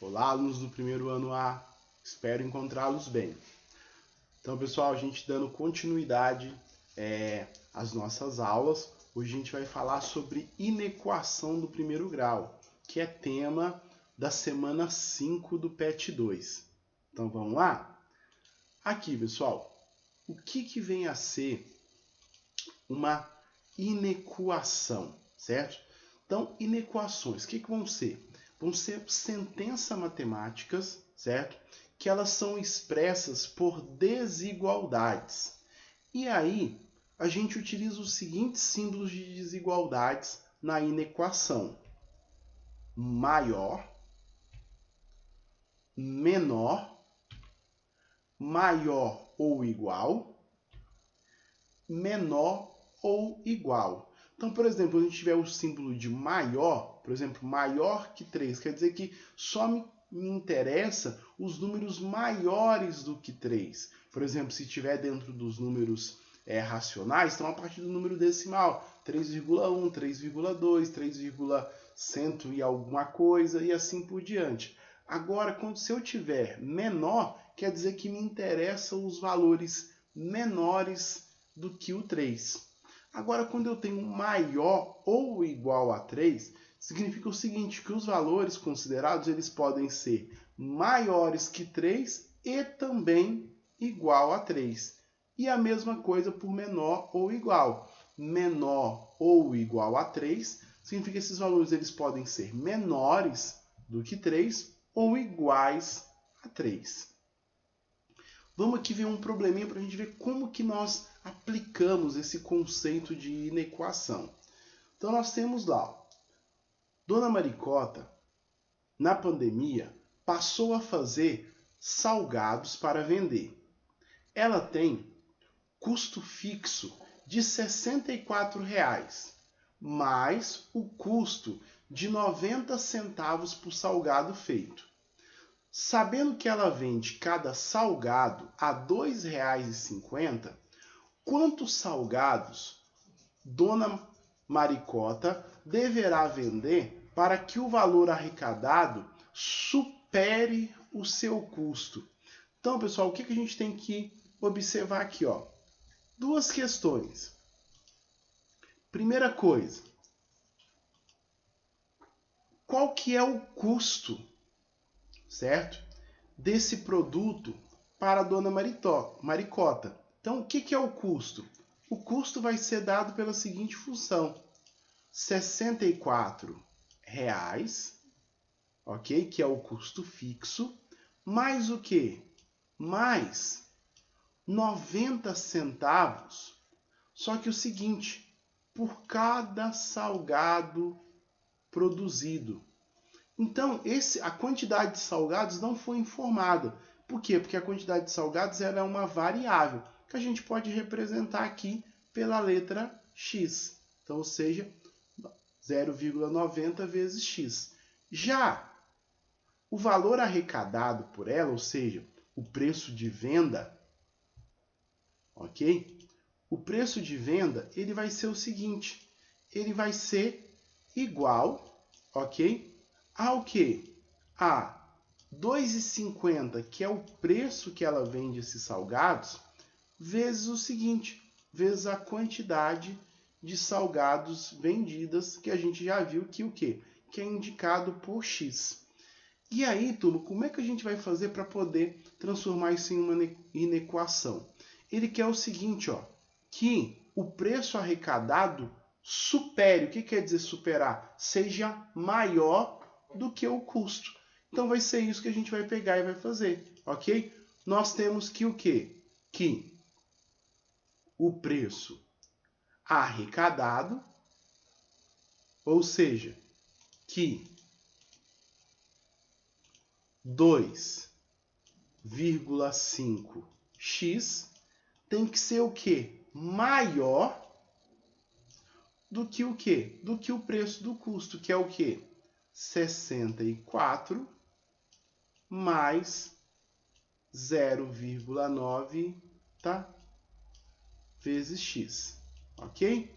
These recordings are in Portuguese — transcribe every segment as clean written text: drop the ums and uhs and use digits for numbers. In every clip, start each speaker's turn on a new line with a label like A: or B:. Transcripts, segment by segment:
A: Olá, alunos do primeiro ano A, espero encontrá-los bem. Então, pessoal, a gente dando continuidade às nossas aulas, hoje a gente vai falar sobre inequação do primeiro grau, que é tema da semana 5 do PET 2. Então, vamos lá? Aqui, pessoal, o que vem a ser uma inequação, certo? Então, inequações, o que vão ser? Vão ser sentenças matemáticas, certo? Que elas são expressas por desigualdades. E aí, a gente utiliza os seguintes símbolos de desigualdades na inequação: maior, menor, maior ou igual, menor ou igual. Então, por exemplo, quando a gente tiver o símbolo de maior, por exemplo, maior que 3, quer dizer que só me interessa os números maiores do que 3. Por exemplo, se estiver dentro dos números racionais, então a partir do número decimal, 3,1, 3,2, 3,100 e alguma coisa, e assim por diante. Agora, se eu tiver menor, quer dizer que me interessam os valores menores do que o 3. Agora, quando eu tenho maior ou igual a 3, significa o seguinte, que os valores considerados eles podem ser maiores que 3 e também igual a 3. E a mesma coisa por menor ou igual. Menor ou igual a 3 significa que esses valores eles podem ser menores do que 3 ou iguais a 3. Vamos aqui ver um probleminha para a gente ver como que nós aplicamos esse conceito de inequação. Então, nós temos lá, ó, Dona Maricota, na pandemia, passou a fazer salgados para vender. Ela tem custo fixo de R$ 64,00, mais o custo de 90 centavos por salgado feito. Sabendo que ela vende cada salgado a R$ 2,50, quantos salgados Dona Maricota deverá vender para que o valor arrecadado supere o seu custo? Então, pessoal, o que a gente tem que observar aqui? Ó? Duas questões. Primeira coisa, qual que é o custo, certo, desse produto para a Dona Maricota? Então, o que é o custo? O custo vai ser dado pela seguinte função: R$ 64,00, ok? Que é o custo fixo, mais o quê? Mais 90 centavos. Só que o seguinte, por cada salgado produzido. Então, a quantidade de salgados não foi informada. Por quê? Porque a quantidade de salgados ela é uma variável, que a gente pode representar aqui pela letra x. Então, ou seja, 0,90 vezes x. Já o valor arrecadado por ela, ou seja, o preço de venda, ok? O preço de venda ele vai ser o seguinte, ele vai ser igual, ok? Ao que? A R$ 2,50, que é o preço que ela vende esses salgados, vezes o seguinte, vezes a quantidade de salgados vendidas, que a gente já viu que o quê? Que é indicado por x. E aí, turma, como é que a gente vai fazer para poder transformar isso em uma inequação? Ele quer o seguinte, ó, que o preço arrecadado supere. O que quer dizer superar? Seja maior do que o custo. Então, vai ser isso que a gente vai pegar e vai fazer, ok? Nós temos que o quê? Que o preço arrecadado, ou seja, que 2,5x tem que ser o quê? Maior do que o quê? Do que o preço do custo, que é o quê? 64 mais 0,9, tá? Vezes x, ok?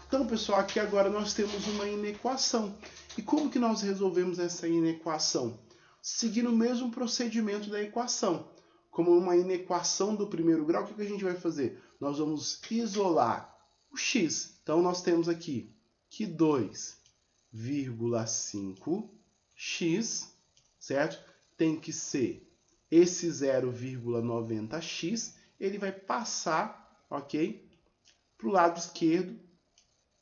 A: Então, pessoal, aqui agora nós temos uma inequação. E como que nós resolvemos essa inequação? seguindo o mesmo procedimento da equação. Como uma inequação do primeiro grau, o que a gente vai fazer? Nós vamos isolar o x. Então, nós temos aqui que 2,5x, certo? Tem que ser esse 0,90x, ele vai passar, ok? Para o lado esquerdo,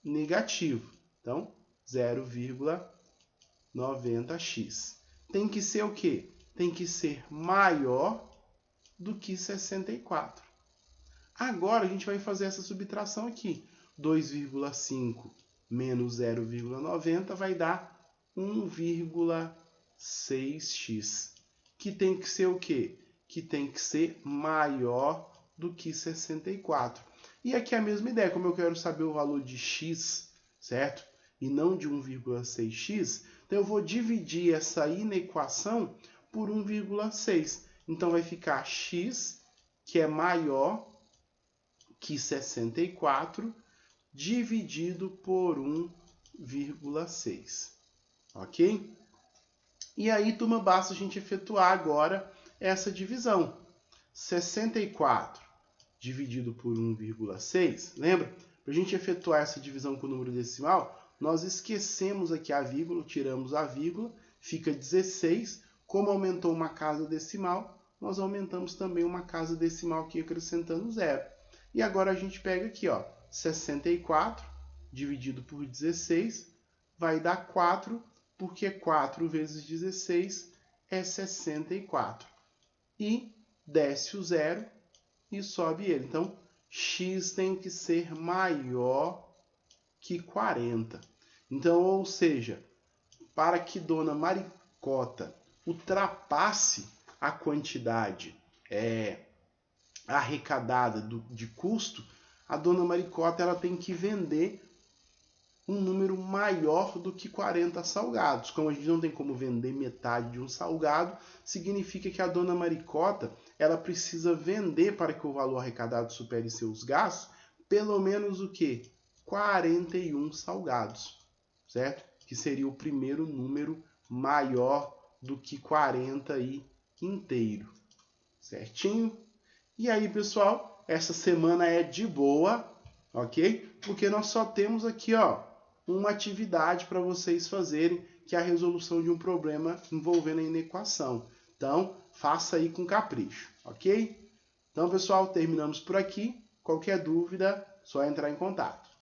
A: negativo. Então, 0,90x. Tem que ser o quê? Tem que ser maior do que 64. Agora, a gente vai fazer essa subtração aqui. 2,5 menos 0,90 vai dar 1,6x. Que tem que ser o quê? Que tem que ser maior do que 64. E aqui a mesma ideia, como eu quero saber o valor de x, certo? E não de 1,6x, então eu vou dividir essa inequação por 1,6. Então vai ficar x, que é maior que 64, dividido por 1,6. Ok? E aí, turma, basta a gente efetuar agora essa divisão. 64 dividido por 1,6. Lembra? Para a gente efetuar essa divisão com o número decimal, nós esquecemos aqui a vírgula, tiramos a vírgula, fica 16. Como aumentou uma casa decimal, nós aumentamos também uma casa decimal aqui acrescentando 0. E agora a gente pega aqui, ó, 64 dividido por 16 vai dar 4, porque 4 vezes 16 é 64. E desce o 0 e sobe ele. Então, x tem que ser maior que 40. Então, ou seja, para que Dona Maricota ultrapasse a quantidade arrecadada de custo, a Dona Maricota ela tem que vender um número maior do que 40 salgados. Como a gente não tem como vender metade de um salgado, significa que a Dona Maricota ela precisa vender, para que o valor arrecadado supere seus gastos, pelo menos o quê? 41 salgados, certo? Que seria o primeiro número maior do que 40 aí inteiro, certinho? E aí, pessoal, essa semana é de boa, ok? Porque nós só temos aqui, ó, uma atividade para vocês fazerem, que é a resolução de um problema envolvendo a inequação. Então, faça aí com capricho, ok? Então, pessoal, terminamos por aqui. Qualquer dúvida, só entrar em contato.